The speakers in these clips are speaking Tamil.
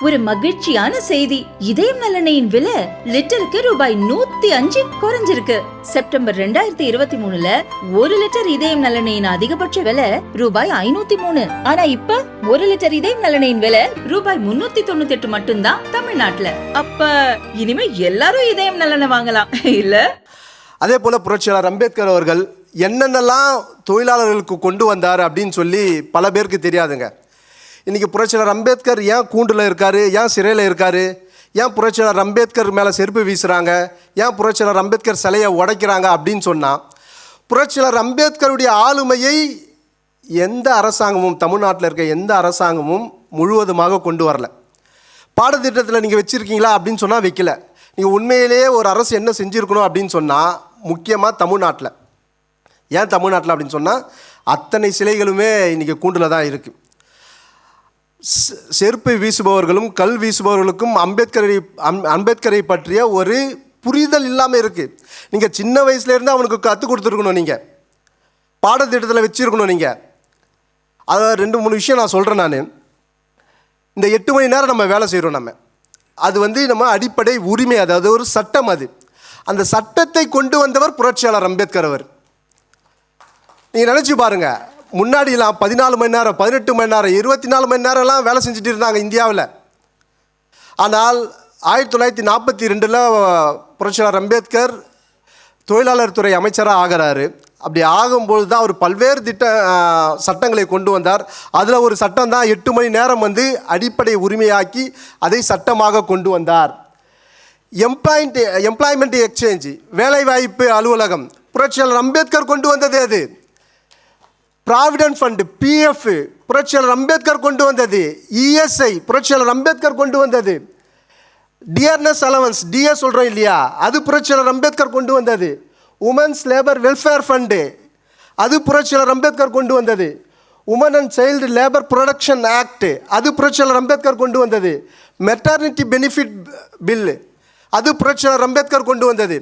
ஒரு மகிழ்ச்சியான செய்தி. இதயம் நல்லெண்ணெயின் விலை லிட்டருக்கு ரூபாய் 105 குறைஞ்சிருக்கு. செப்டம்பர் 2023ல 1 லிட்டர் இதயம் நல்லெண்ணெயின் அதிகபட்ச விலை ரூபாய் 503. ஆனா இப்ப 1 லிட்டர் இதயம் நல்லெண்ணெயின் விலை ரூபாய் 398 மட்டும்தான் தமிழ்நாட்டுல. அப்ப இனிமே எல்லாரும் இதயம் நல்லெண்ணெய் வாங்கலாம் இல்ல? அதே போல புரட்சியாளர் அம்பேத்கர் அவர்கள் என்னென்னலாம் தொழிலாளர்களுக்கு கொண்டு வந்தார் அப்படின்னு சொல்லி பல பேருக்கு தெரியாதுங்க. இன்றைக்கி புரட்சியாளர் அம்பேத்கர் ஏன் கூண்டில் இருக்கார், ஏன் சிறையில் இருக்கார், ஏன் புரட்சியாளர் அம்பேத்கர் மேலே செருப்பு வீசுகிறாங்க, ஏன் புரட்சியாளர் அம்பேத்கர் சிலையை உடைக்கிறாங்க அப்படின்னு சொன்னால், புரட்சியாளர் அம்பேத்கருடைய ஆளுமையை எந்த அரசாங்கமும், தமிழ்நாட்டில் இருக்க எந்த அரசாங்கமும் முழுவதுமாக கொண்டு வரல. பாடத்திட்டத்தில் நீங்கள் வச்சுருக்கீங்களா அப்படின்னு சொன்னால் வைக்கல. நீங்கள் உண்மையிலேயே ஒரு அரசு என்ன செஞ்சுருக்கணும் அப்படின்னு சொன்னால், முக்கியமாக தமிழ்நாட்டில், ஏன் தமிழ்நாட்டில் அப்படின்னு சொன்னால் அத்தனை சிலைகளுமே இன்றைக்கி கூண்டில் தான் இருக்குது. செருப்பு வீசுபவர்களும் கல் வீசுபவர்களுக்கும் அம்பேத்கரை பற்றிய ஒரு புரிதல் இல்லாமல் இருக்குது. நீங்கள் சின்ன வயசுலேருந்து அவனுக்கு கற்றுக் கொடுத்துருக்கணும், நீங்கள் பாடத்திட்டத்தில் வச்சுருக்கணும். நீங்கள் அதை 2-3 விஷயம் நான் சொல்கிறேன். நான் இந்த 8 மணி நேரம் நம்ம வேலை செய்கிறோம், அது நம்ம அடிப்படை உரிமை, அதாவது ஒரு சட்டம். அந்த சட்டத்தை கொண்டு வந்தவர் புரட்சியாளர் அம்பேத்கர் அவர். நீங்கள் நினச்சி பாருங்கள், முன்னாடிலாம் 14 மணி நேரம், 18 மணி நேரம், 24 மணி நேரம்லாம் வேலை செஞ்சுட்டு இருந்தாங்க இந்தியாவில். ஆனால் 1942 புரட்சியாளர் அம்பேத்கர் தொழிலாளர் துறை அமைச்சராக ஆகிறாரு. அப்படி ஆகும்போது தான் அவர் பல்வேறு சட்டங்களை கொண்டு வந்தார். அதில் ஒரு சட்டம் தான் 8 மணி நேரம் அடிப்படை உரிமையாக்கி அதை சட்டமாக கொண்டு வந்தார். எம்ப்ளாய்மெண்ட் எக்ஸ்சேஞ்ச், வேலைவாய்ப்பு அலுவலகம், புரட்சியாளர் அம்பேத்கர் கொண்டு வந்தது. அது ப்ராவிடன்ட் ஃபண்டு, பிஎஃப், புரட்சியாளர் அம்பேத்கர் கொண்டு வந்தது. இஎஸ்ஐ, புரட்சியாளர் அம்பேத்கர் கொண்டு வந்தது. டியர்னஸ் அலவன்ஸ், டிஎஸ் சொல்கிறோம் இல்லையா, அது புரட்சியாளர் அம்பேத்கர் கொண்டு வந்தது. உமன்ஸ் லேபர் வெல்ஃபேர் ஃபண்டு, அது புரட்சியாளர் அம்பேத்கர் கொண்டு வந்தது. Women and child labour production act, அது புரட்சியாளர் அம்பேத்கர் கொண்டு வந்தது. மெட்டர்னிட்டி பெனிஃபிட் பில், அது புரட்சியாளர் அம்பேத்கர் கொண்டு வந்தது.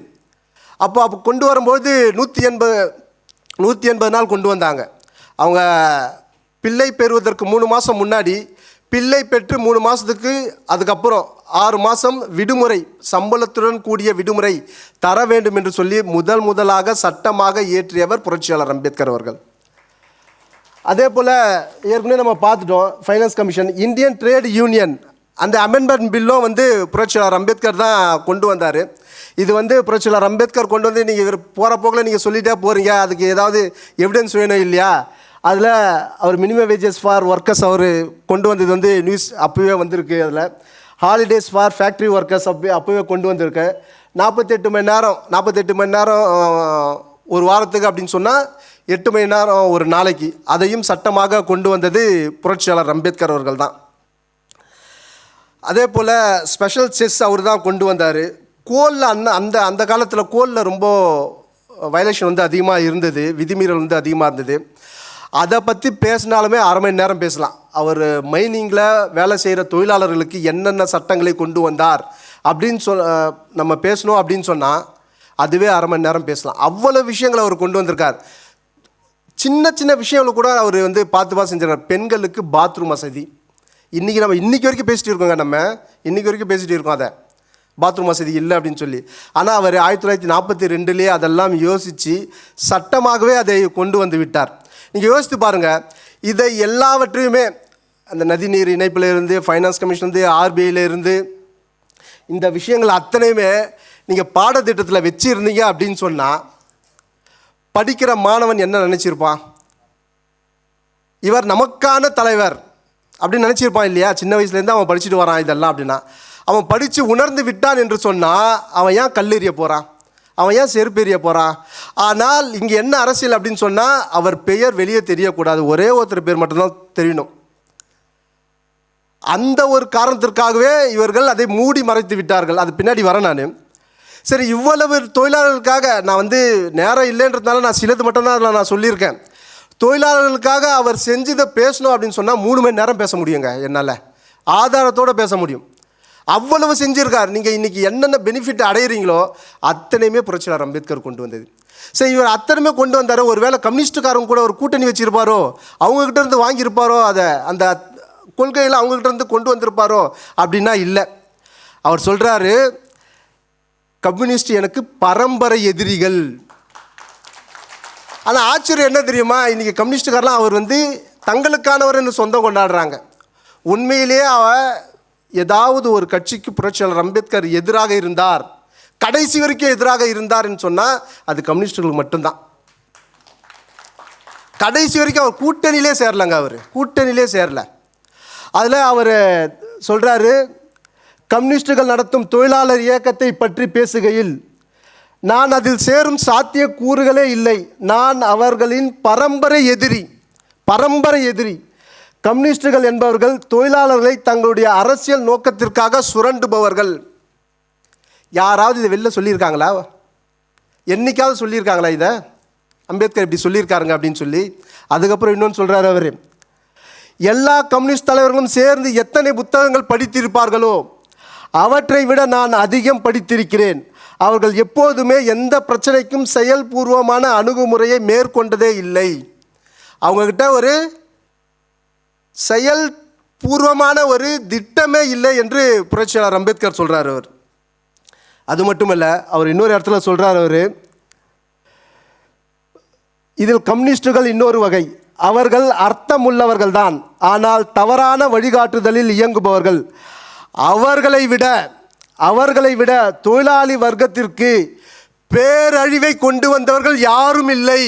அப்போ கொண்டு வரும்போது 180 நாள் கொண்டு வந்தாங்க. அவங்க பிள்ளை பெறுவதற்கு 3 மாதம் முன்னாடி, பிள்ளை பெற்று 3 மாதத்துக்கு அதுக்கப்புறம் 6 மாதம் விடுமுறை, சம்பளத்துடன் கூடிய விடுமுறை தர வேண்டும் என்று சொல்லி முதலாக சட்டமாக இயற்றியவர் புரட்சியாளர் அம்பேத்கர் அவர்கள். அதே போல் ஏற்கனவே நம்ம பார்த்துட்டோம், finance commission, Indian trade union, அந்த அமெண்ட்மெண்ட் பில்லும் புரட்சியாளர் அம்பேத்கர் தான் கொண்டு வந்தார். இது புரட்சியாளர் அம்பேத்கர் கொண்டு வந்து நீங்கள் போகிற போக்கில் நீங்கள் சொல்லிகிட்டே போகிறீங்க, அதுக்கு ஏதாவது எவிடன்ஸ் வேணும் இல்லையா? அதில் அவர் மினிமம் வேஜஸ் ஃபார் ஒர்க்கர்ஸ் அவர் கொண்டு வந்தது நியூஸ் அப்போவே வந்திருக்கு. அதில் ஹாலிடேஸ் ஃபார் ஃபேக்ட்ரி ஒர்க்கர்ஸ் அப்போவே கொண்டு வந்திருக்கு. 48 மணி நேரம் ஒரு வாரத்துக்கு அப்படின்னு சொன்னால் 8 மணி நேரம் ஒரு நாளைக்கு, அதையும் சட்டமாக கொண்டு வந்தது புரட்சியாளர் அம்பேத்கர் அவர்கள் தான். அதே போல் ஸ்பெஷல் செஸ் அவர் தான் கொண்டு வந்தார். கோலில் அந்த காலத்தில் கோலில் ரொம்ப வயலேஷன் அதிகமாக இருந்தது, விதிமீறல் அதிகமாக இருந்தது. அதை பற்றி பேசினாலுமே 1/2 மணி நேரம் பேசலாம். அவர் மைனிங்கில் வேலை செய்கிற தொழிலாளர்களுக்கு என்னென்ன சட்டங்களை கொண்டு வந்தார் அப்படின்னு நம்ம பேசணும் அப்படின்னு சொன்னால் அதுவே 1/2 மணி நேரம் பேசலாம். அவ்வளோ விஷயங்களை அவர் கொண்டு வந்திருக்கார். சின்ன விஷயங்களை கூட அவர் பார்த்து செஞ்சிருக்கார். பெண்களுக்கு பாத்ரூம் வசதி, இன்றைக்கி வரைக்கும் பேசிகிட்டு இருக்கோங்க. இன்றைக்கி வரைக்கும் பேசிகிட்டு இருக்கோம் அதை, பாத்ரூம் வசதி இல்லை அப்படின்னு சொல்லி. ஆனால் அவர் 1942 அதெல்லாம் யோசித்து சட்டமாகவே அதை கொண்டு வந்து விட்டார். நீங்கள் யோசித்து பாருங்கள், இதை எல்லாவற்றையுமே அந்த நதிநீர் இணைப்பிலிருந்து, ஃபைனான்ஸ் கமிஷன்லேருந்து, ஆர்பிஐலேருந்து, இந்த விஷயங்கள் அத்தனையுமே நீங்கள் பாடத்திட்டத்தில் வச்சுருந்தீங்க அப்படின்னு சொன்னால் படிக்கிற மாணவன் என்ன நினச்சிருப்பான்? இவர் நமக்கான தலைவர் அப்படின்னு நினச்சிருப்பான் இல்லையா? சின்ன வயசுலேருந்து அவன் படிச்சுட்டு வரான் இதெல்லாம் அப்படின்னா, அவன் படித்து உணர்ந்து விட்டான் என்று சொன்னால் அவன் ஏன் கல்லெறிய போகிறான், அவன் ஏன் செருப்பு எறிய போகிறான்? ஆனால் இங்கே என்ன அரசியல் அப்படின்னு சொன்னால், அவர் பெயர் வெளியே தெரியக்கூடாது, ஒரே ஒருத்தர் பேர் மட்டும்தான் தெரியணும். அந்த ஒரு காரணத்திற்காகவே இவர்கள் அதை மூடி மறைத்து விட்டார்கள். அது பின்னாடி வரேன் நான். சரி, இவ்வளவு தொழிலாளர்களுக்காக நான் நேரம் இல்லைன்றதுனால நான் சிலது மட்டும்தான் அதில் நான் சொல்லியிருக்கேன். தொழிலாளர்களுக்காக அவர் செஞ்சதை பேசணும் அப்படின்னு சொன்னால் 3 மணி நேரம் பேச முடியுங்க, என்னால் ஆதாரத்தோடு பேச முடியும். அவ்வளவு செஞ்சுருக்கார். நீங்கள் இன்றைக்கி என்னென்ன பெனிஃபிட் அடையிறீங்களோ அத்தனையுமே புரட்சியாளர் அம்பேத்கர் கொண்டு வந்தது. சரி, இவர் அத்தனையுமே கொண்டு வந்தார். ஒரு வேளை கம்யூனிஸ்டுக்காரங்க கூட ஒரு கூட்டணி வச்சுருப்பாரோ, அவங்கக்கிட்ட இருந்து வாங்கியிருப்பாரோ, அதை அந்த கொள்கையில் அவங்ககிட்ட இருந்து கொண்டு வந்திருப்பாரோ அப்படின்னா இல்லை. அவர் சொல்கிறாரு, கம்யூனிஸ்ட் எனக்கு பரம்பரை எதிரிகள். ஆனால் ஆச்சரியம் என்ன தெரியுமா, இன்றைக்கி கம்யூனிஸ்டுக்காரெலாம் அவர் தங்களுக்கானவர்னு சொந்தம் கொண்டாடுறாங்க. உண்மையிலேயே ஏதாவது ஒரு கட்சிக்கு புரட்சியாளர் அம்பேத்கர் எதிராக இருந்தார், கடைசி வரைக்கும் எதிராக இருந்தார்ன்னு சொன்னால் அது கம்யூனிஸ்டுகளுக்கு மட்டும்தான். கடைசி வரைக்கும் அவர் கூட்டணியிலே சேரலைங்க, அவர் கூட்டணியிலே சேரல. அதில் அவர் சொல்கிறாரு, கம்யூனிஸ்டுகள் நடத்தும் தொழிலாளர் இயக்கத்தை பற்றி பேசுகையில் நான் அதில் சேரும் சாத்திய கூறுகளே இல்லை. நான் அவர்களின் பரம்பரை எதிரி. கம்யூனிஸ்டுகள் என்பவர்கள் தொழிலாளர்களை தங்களுடைய அரசியல் நோக்கத்திற்காக சுரண்டுபவர்கள். யாராவது இதை வெளில சொல்லியிருக்காங்களா? என்னைக்காவது சொல்லியிருக்காங்களா இதை? அம்பேத்கர் இப்படி சொல்லியிருக்காருங்க அப்படின்னு சொல்லி. அதுக்கப்புறம் இன்னொன்று சொல்கிறார் அவர், எல்லா கம்யூனிஸ்ட் தலைவர்களும் சேர்ந்து எத்தனை புத்தகங்கள் படித்திருப்பார்களோ அவற்றை விட நான் அதிகம் படித்திருக்கிறேன். அவர்கள் எப்போதுமே எந்த பிரச்சனைக்கும் செயல்பூர்வமான அணுகுமுறையை மேற்கொண்டதே இல்லை. அவங்கக்கிட்ட ஒரு செயல்பூர்வமான ஒரு திட்டமே இல்லை என்று புரட்சியாளர் அம்பேத்கர் சொல்கிறார். அவர் அது மட்டுமல்ல, அவர் இன்னொரு இடத்துல சொல்கிறார், அவர் இதில் கம்யூனிஸ்டுகள் இன்னொரு வகை. அவர்கள் அர்த்தமுள்ளவர்கள்தான், ஆனால் தவறான வழிகாட்டுதலில் இயங்குபவர்கள். அவர்களை விட தொழிலாளி வர்க்கத்திற்கு பேரழிவை கொண்டு வந்தவர்கள் யாரும் இல்லை.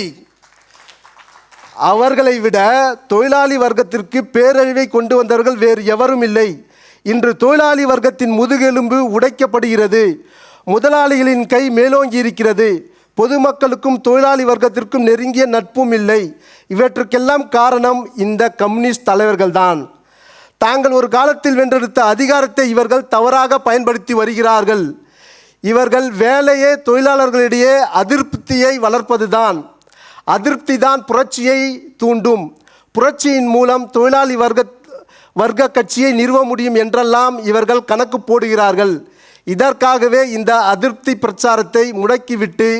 அவர்களை விட தொழிலாளி வர்க்கத்திற்கு பேரழிவை கொண்டு வந்தவர்கள் வேறு எவரும் இல்லை. இன்று தொழிலாளி வர்க்கத்தின் முதுகெலும்பு உடைக்கப்படுகிறது. முதலாளிகளின் கை மேலோங்கி இருக்கிறது. பொதுமக்களுக்கும் தொழிலாளி வர்க்கத்திற்கும் நெருங்கிய நட்பும் இல்லை. இவற்றுக்கெல்லாம் காரணம் இந்த கம்யூனிஸ்ட் தலைவர்கள்தான். தாங்கள் ஒரு காலத்தில் வென்றெடுத்த அதிகாரத்தை இவர்கள் தவறாக பயன்படுத்தி வருகிறார்கள். இவர்கள் வேலையே தொழிலாளர்களிடையே அதிருப்தியை வளர்ப்பதுதான். அதிருப்தி தான் புரட்சியை தூண்டும். புரட்சியின் மூலம் தொழிலாளி வர்க்க கட்சியை நிறுவ முடியும் என்றெல்லாம் இவர்கள் கணக்கு போடுகிறார்கள். இதற்காகவே இந்த அதிருப்தி பிரச்சாரத்தை முடக்கிவிட்டு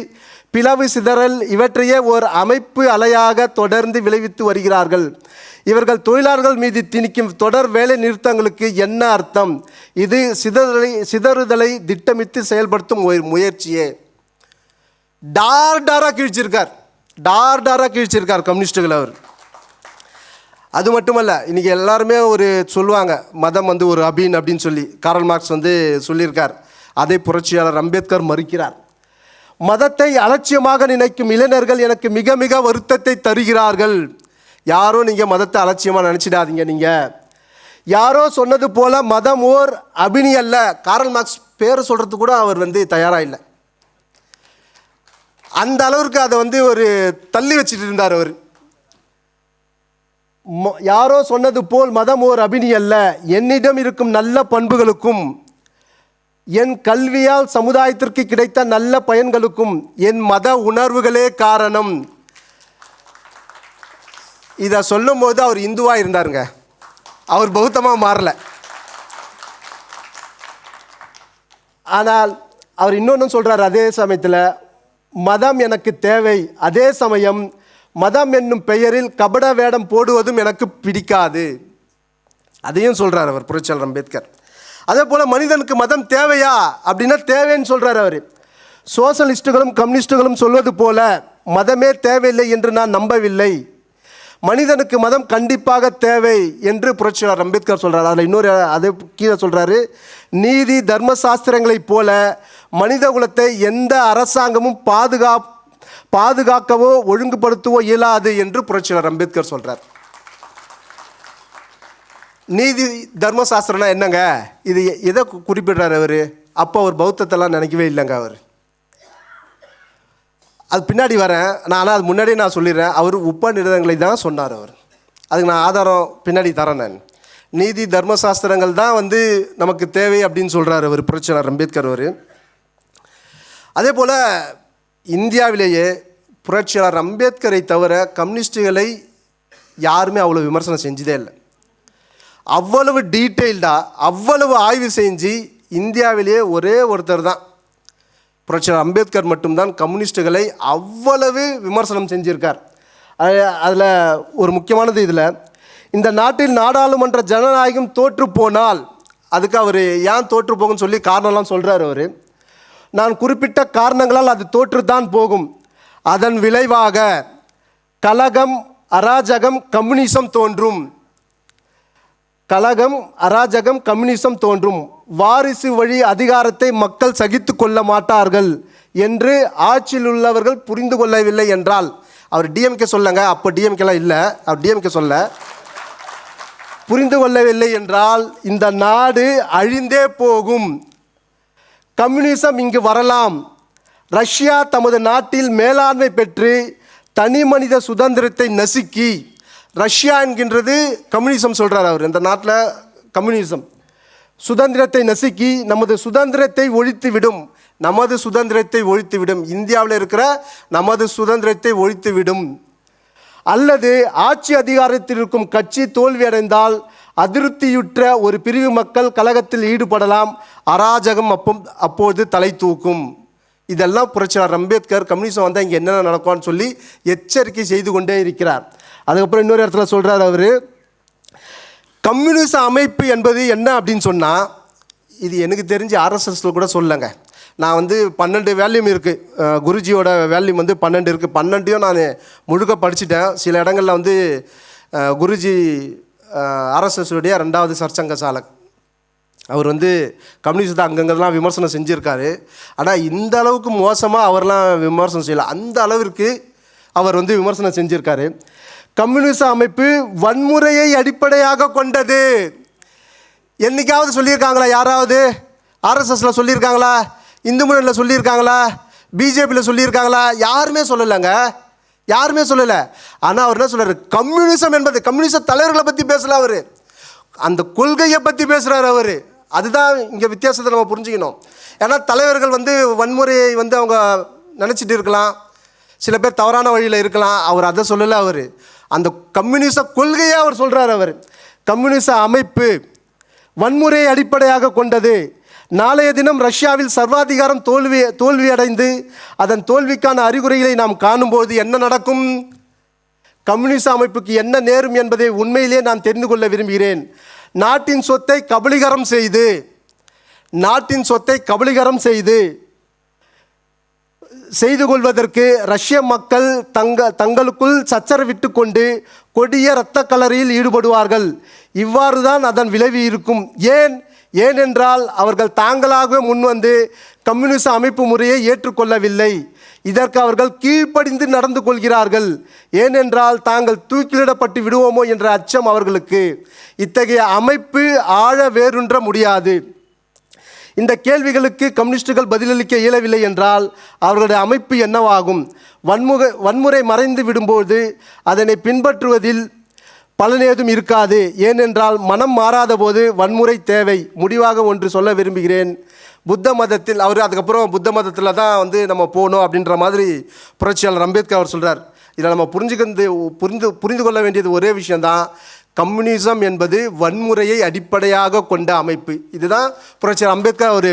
பிளவு சிதறல் இவற்றையே ஒரு அமைப்பு அலையாக தொடர்ந்து விளைவித்து வருகிறார்கள். இவர்கள் தொழிலாளர்கள் மீது திணிக்கும் தொடர் வேலை நிறுத்தங்களுக்கு என்ன அர்த்தம்? இது சிதறுதலை திட்டமிட்டு செயல்படுத்தும் முயற்சியே. டார்டாராக கீழ்ச்சிருக்கார் கம்யூனிஸ்டுகள் அவர். அது மட்டுமல்ல, இன்றைக்கி எல்லாருமே ஒரு சொல்லுவாங்க, மதம் ஒரு அபின் அப்படின்னு சொல்லி காரல் மார்க்ஸ் சொல்லியிருக்கார். அதை புரட்சியாளர் அம்பேத்கர் மறுக்கிறார். மதத்தை அலட்சியமாக நினைக்கும் இளைஞர்கள் எனக்கு மிக மிக வருத்தத்தை தருகிறார்கள். யாரோ நீங்கள் மதத்தை அலட்சியமாக நினச்சிடாதீங்க. நீங்கள் யாரோ சொன்னது போல மதம் ஓர் அபினி அல்ல. காரல் மார்க்ஸ் பேர் சொல்கிறதுக்கு கூட அவர் தயாராக இல்லை. அந்த அளவிற்கு அதை ஒரு தள்ளி வச்சுட்டு இருந்தார் அவர். யாரோ சொன்னது போல் மதம் ஓர் அபினி அல்ல. என்னிடம் இருக்கும் நல்ல பண்புகளுக்கும் என் கல்வியால் சமுதாயத்திற்கு கிடைத்த நல்ல பயன்களுக்கும் என் மத உணர்வுகளே காரணம். இதை சொல்லும் போது அவர் இந்துவாக இருந்தாருங்க, அவர் பௌத்தமாக மாறல. ஆனால் அவர் இன்னொன்று சொல்கிறார், அதே சமயத்தில் மதம் எனக்கு தேவை, அதே சமயம் மதம் என்னும் பெயரில் கபட வேடம் போடுவதும் எனக்கு பிடிக்காது. அதையும் சொல்கிறார் அவர் புரட்சியாளர் அம்பேத்கர். அதே போல் மனிதனுக்கு மதம் தேவையா அப்படின்னா தேவைன்னு சொல்கிறார் அவர். சோசலிஸ்டுகளும் கம்யூனிஸ்டுகளும் சொல்வது போல மதமே தேவையில்லை என்று நான் நம்பவில்லை. மனிதனுக்கு மதம் கண்டிப்பாக தேவை என்று புரட்சியாளர் அம்பேத்கர் சொல்கிறார். அதில் இன்னொரு அதை கீழே சொல்கிறாரு, நீதி தர்ம சாஸ்திரங்களைப் போல மனித குலத்தை எந்த அரசாங்கமும் பாதுகாக்கவோ ஒழுங்குபடுத்தவோ இயலாது என்று புரட்சியாளர் அம்பேத்கர் சொல்கிறார். நீதி தர்மசாஸ்திரம்னா என்னங்க? இது எதை குறிப்பிடுறார் அவர்? அப்போ அவர் பௌத்தத்தெல்லாம் நினைக்கவே இல்லைங்க அவர். அது பின்னாடி வரேன் நான், ஆனால் அது முன்னாடியே நான் சொல்லிடுறேன். அவர் உபநிடதங்களை தான் சொன்னார் அவர். அதுக்கு நான் ஆதாரம் பின்னாடி தரேன். நான் நீதி தர்மசாஸ்திரங்கள் தான் நமக்கு தேவை அப்படின்னு சொல்கிறார் அவர் புரட்சியாளர் அம்பேத்கர் அவர். அதே போல் இந்தியாவிலேயே புரட்சியாளர் அம்பேத்கரை தவிர கம்யூனிஸ்டுகளை யாருமே அவ்வளோ விமர்சனம் செஞ்சதே இல்லை. அவ்வளவு டீட்டெயில்டாக அவ்வளவு ஆய்வு செஞ்சு இந்தியாவிலேயே ஒரே ஒருத்தர் தான் புரட்சியாளர் அம்பேத்கர் மட்டும்தான் கம்யூனிஸ்டுகளை அவ்வளவு விமர்சனம் செஞ்சுருக்கார். அதில் ஒரு முக்கியமானது, இதில் இந்த நாட்டில் நாடாளுமன்ற ஜனநாயகம் தோற்று போனால், அதுக்கு அவர் ஏன் தோற்று போகும்னு சொல்லி காரணம்லாம் சொல்கிறார் அவர். நான் குறிப்பிட்ட காரணங்களால் அது தோற்றுத்தான் போகும். அதன் விளைவாக கலகம், அராஜகம், கம்யூனிசம் தோன்றும். கலகம், அராஜகம், கம்யூனிசம் தோன்றும். வாரிசு வழி அதிகாரத்தை மக்கள் சகித்து கொள்ள மாட்டார்கள் என்று ஆட்சியில் உள்ளவர்கள் புரிந்து கொள்ளவில்லை என்றால், அவர் டிஎம்கே சொல்லங்க, அப்போ டிஎம்கேலாம் இல்லை, அவர் டிஎம்கே சொல்ல, புரிந்து கொள்ளவில்லை என்றால் இந்த நாடு அழிந்தே போகும். கம்யூனிசம் இங்கு வரலாம். ரஷ்யா தமது நாட்டில் மேலாண்மை பெற்று தனி மனித சுதந்திரத்தை நசுக்கி, ரஷ்யா என்கின்றது கம்யூனிசம் சொல்கிறார் அவர், இந்த நாட்டில் கம்யூனிசம் சுதந்திரத்தை நசுக்கி நமது சுதந்திரத்தை ஒழித்துவிடும். நமது சுதந்திரத்தை ஒழித்துவிடும். இந்தியாவில் இருக்கிற நமது சுதந்திரத்தை ஒழித்துவிடும். அல்லது ஆட்சி அதிகாரத்தில் இருக்கும் கட்சி தோல்வியடைந்தால் அதிருப்தியுற்ற ஒரு பிரிவு மக்கள் கலகத்தில் ஈடுபடலாம். அராஜகம் அப்போது தலை தூக்கும். இதெல்லாம் புரட்சியாளர் அம்பேத்கர் கம்யூனிசம் வந்தால் இங்கே என்னென்ன நடக்கும்னு சொல்லி எச்சரிக்கை செய்து கொண்டே இருக்கிறார். அதுக்கப்புறம் இன்னொரு இடத்துல சொல்கிறார் அவர், கம்யூனிச அமைப்பு என்பது என்ன அப்படின்னு சொன்னால், இது எனக்கு தெரிஞ்சு ஆர்எஸ்எஸில் கூட சொல்லலைங்க. நான் 12 வேல்யூம் இருக்குது, குருஜியோட வேல்யூம் 12 இருக்குது. 12ஐயும் நான் முழுக்க படிச்சுட்டேன். சில இடங்களில் குருஜி ஆர்எஸ்எஸுடைய 2வது சர்ச்சங்க சாலக், அவர் கம்யூனிஸ்டை அங்கங்கெல்லாம் விமர்சனம் செஞ்சுருக்காரு. ஆனால் இந்த அளவுக்கு மோசமாக அவர்லாம் விமர்சனம் செய்யலை, அந்த அளவிற்கு அவர் விமர்சனம் செஞ்சுருக்காரு. கம்யூனிச அமைப்பு வன்முறையை அடிப்படையாக கொண்டது. என்னைக்காவது சொல்லியிருக்காங்களா? யாராவது ஆர்எஸ்எஸில் சொல்லியிருக்காங்களா? இந்து முன்னணியில் சொல்லியிருக்காங்களா? பிஜேபியில் சொல்லியிருக்காங்களா? யாருமே சொல்லலைங்க, யாருமே சொல்லலை. ஆனால் அவர் என்ன சொல்கிறார், கம்யூனிசம் என்பது, கம்யூனிச தலைவர்களை பற்றி பேசல அவர், அந்த கொள்கையை பற்றி பேசுகிறார் அவர். அதுதான் இங்கே வித்தியாசத்தை நம்ம புரிஞ்சுக்கணும். ஏன்னா தலைவர்கள் வன்முறையை அவங்க நினச்சிட்டு இருக்கலாம், சில பேர் தவறான வழியில் இருக்கலாம். அவர் அதை சொல்லலை, அவர் அந்த கம்யூனிச கொள்கையை அவர் சொல்கிறார். அவர் கம்யூனிச அமைப்பு வன்முறையை அடிப்படையாக கொண்டது. நாளைய தினம் ரஷ்யாவில் சர்வாதிகாரம் தோல்வியடைந்து அதன் தோல்விக்கான அறிகுறிகளை நாம் காணும்போது என்ன நடக்கும்? கம்யூனிச அமைப்புக்கு என்ன நேரும் என்பதை உண்மையிலே நான் தெரிந்து கொள்ள விரும்புகிறேன். நாட்டின் சொத்தை கபளீகரம் செய்து கொள்வதற்கு ரஷ்ய மக்கள் தங்களுக்குள் சச்சரவிட்டு கொண்டு கொடிய இரத்த கலரியில் ஈடுபடுவார்கள். இவ்வாறு தான் அதன் விளைவு இருக்கும். ஏனென்றால் அவர்கள் தாங்களாகவே முன்வந்து கம்யூனிச அமைப்பு முறையை ஏற்றுக்கொள்ளவில்லை. இதற்கு அவர்கள் கீழ்ப்படிந்து நடந்து கொள்கிறார்கள். ஏனென்றால் தாங்கள் தூக்கிலிடப்பட்டு விடுவோமோ என்ற அச்சம் அவர்களுக்கு. இத்தகைய அமைப்பு ஆழ வேரூன்ற முடியாது. இந்த கேள்விகளுக்கு கம்யூனிஸ்டுகள் பதிலளிக்க இயலவில்லை என்றால் அவர்களுடைய அமைப்பு என்னவாகும்? வன்முறை மறைந்து விடும்போது அதனை பின்பற்றுவதில் பலனேதும் இருக்காது. ஏனென்றால் மனம் மாறாத போது வன்முறை தேவை. முடிவாக ஒன்று சொல்ல விரும்புகிறேன். புத்த மதத்தில் அதுக்கப்புறம் புத்த மதத்தில் தான் நம்ம போகணும் அப்படின்ற மாதிரி புரட்சியாளர் அம்பேத்கர் அவர் சொல்கிறார். இதில் நம்ம புரிந்து கொள்ள வேண்டியது ஒரே விஷயந்தான், கம்யூனிசம் என்பது வன்முறையை அடிப்படையாக கொண்ட அமைப்பு. இதுதான் புரட்சியாளர் அம்பேத்கர் அவர்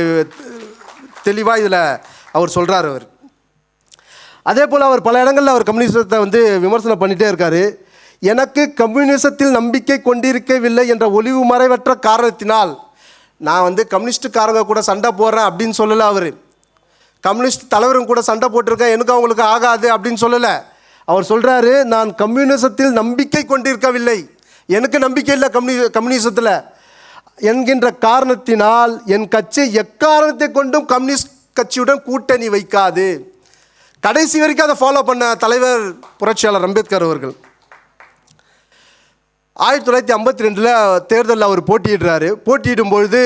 தெளிவாக இதில் அவர் சொல்கிறார். அவர் அதே போல் அவர் பல இடங்களில் அவர் கம்யூனிசத்தை விமர்சனம் பண்ணிகிட்டே இருக்கார். எனக்கு கம்யூனிசத்தில் நம்பிக்கை கொண்டிருக்கவில்லை என்ற ஒளிவு மறைவற்ற காரணத்தினால் நான் கம்யூனிஸ்டுக்காரங்க கூட சண்டை போடுறேன் அப்படின்னு சொல்லலை. அவர் கம்யூனிஸ்ட் தலைவரும் கூட சண்டை போட்டிருக்கேன், எனக்கு அவங்களுக்கு ஆகாது அப்படின்னு சொல்லலை. அவர் சொல்கிறாரு, நான் கம்யூனிசத்தில் நம்பிக்கை கொண்டிருக்கவில்லை, எனக்கு நம்பிக்கை இல்லை கம்யூனிசத்தில் என்கின்ற காரணத்தினால் என் கட்சி எக்காரணத்தை கொண்டும் கம்யூனிஸ்ட் கட்சியுடன் கூட்டணி வைக்காது. கடைசி வரைக்கும் அதை ஃபாலோ பண்ண தலைவர் புரட்சியாளர் அம்பேத்கர் அவர்கள். 1952 தேர்தலில் அவர் போட்டியிடும் பொழுது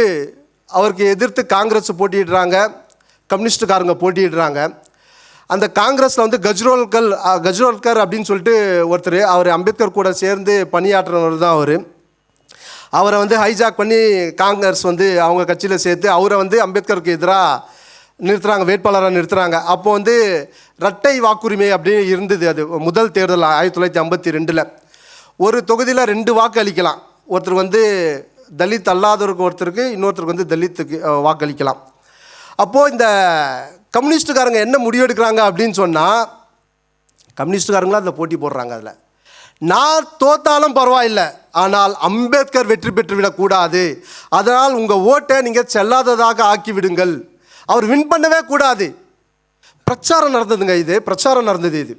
அவருக்கு எதிர்த்து காங்கிரஸ் போட்டியிடுறாங்க, கம்யூனிஸ்டுக்காரங்க போட்டியிடுறாங்க. அந்த காங்கிரஸில் கஜ்ரோல்கர் அப்படின்னு சொல்லிட்டு ஒருத்தர், அவர் அம்பேத்கர் கூட சேர்ந்து பணியாற்றுறவர் தான். அவரை ஹைஜாக் பண்ணி காங்கிரஸ் அவங்க கட்சியில் சேர்த்து அவரை அம்பேத்கருக்கு எதிராக நிறுத்துகிறாங்க, வேட்பாளராக நிறுத்துகிறாங்க. அப்போது இரட்டை வாக்குரிமை அப்படின்னு இருந்தது. அது முதல் தேர்தல் 1952. ஒரு தொகுதியில் 2 வாக்கு அளிக்கலாம். ஒருத்தர் தலித் அல்லாதவருக்கு ஒருத்தருக்கு, இன்னொருத்தருக்கு தலித்துக்கு வாக்களிக்கலாம். அப்போது இந்த கம்யூனிஸ்டுக்காரங்க என்ன முடிவெடுக்கிறாங்க அப்படின்னு சொன்னால், கம்யூனிஸ்டுக்காரங்களாம் அதில் போட்டி போடுறாங்க. அதில் நான் தோத்தாலும் பரவாயில்லை, ஆனால் அம்பேத்கர் வெற்றி பெற்றுவிடக்கூடாது, அதனால் உங்கள் ஓட்டை நீங்கள் செல்லாததாக ஆக்கி விடுங்கள், அவர் வின் பண்ணவே கூடாது. பிரச்சாரம் நடந்ததுங்க, இது பிரச்சாரம் நடந்தது, இது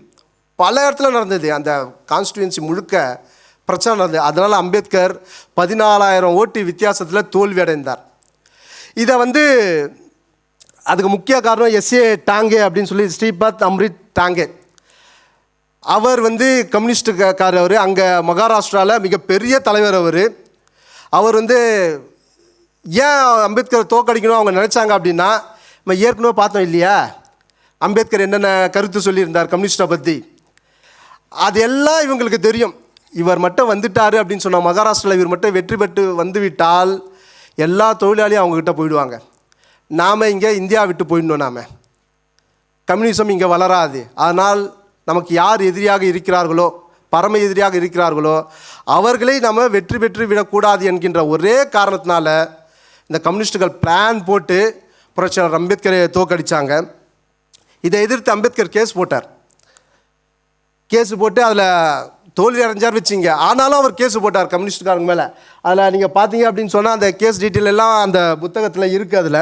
பல இடத்துல நடந்தது, அந்த கான்ஸ்டியூன்சி முழுக்க பிரச்சாரம் நடந்தது. அதனால் அம்பேத்கர் 14,000 ஓட்டு வித்தியாசத்தில் தோல்வி அடைந்தார். இதை அதுக்கு முக்கிய காரணம் எஸ்ஏ டாங்கே அப்படின்னு சொல்லி ஸ்ரீபத் அம்ரித் டாங்கே. அவர் கம்யூனிஸ்டுக்காரர், அங்கே மகாராஷ்டிராவில் மிகப்பெரிய தலைவர். அவர் ஏன் அம்பேத்கர் தோக்கடிக்கணும் அவங்க நினச்சாங்க அப்படின்னா, நம்ம ஏற்கனவே பார்த்தோம் இல்லையா அம்பேத்கர் என்னென்ன கருத்து சொல்லியிருந்தார் கம்யூனிஸ்டை பற்றி, அது எல்லாம் இவங்களுக்கு தெரியும். இவர் மட்டும் வந்துட்டார் அப்படின்னு சொன்னால், மகாராஷ்டிராவில் இவர் மட்டும் வெற்றி பெற்று வந்துவிட்டால் எல்லா தொழிலாளியும் அவங்கக்கிட்ட போயிடுவாங்க. நாம் இங்கே இந்தியா விட்டு போயிடணும், நாம் கம்யூனிசம் இங்கே வளராது. அதனால் நமக்கு யார் எதிரியாக இருக்கிறார்களோ, பரம எதிரியாக இருக்கிறார்களோ, அவர்களை நம்ம வெற்றி பெற்று விடக்கூடாது என்கின்ற ஒரே காரணத்தினால இந்த கம்யூனிஸ்டுகள் பிளான் போட்டு புரட்சியாளர் அம்பேத்கரை தோக்கடித்தாங்க. இதை எதிர்த்து அம்பேத்கர் கேஸ் போட்டார். கேஸு போட்டு அதில் தோல்வி அடைஞ்சார் வச்சிங்க. ஆனாலும் அவர் கேஸு போட்டார் கம்யூனிஸ்டுக்காரங்க மேலே. அதில் நீங்கள் பார்த்தீங்க அப்படின்னு சொன்னால் அந்த கேஸ் டீட்டெயில் எல்லாம் அந்த புத்தகத்தில் இருக்குது. அதில்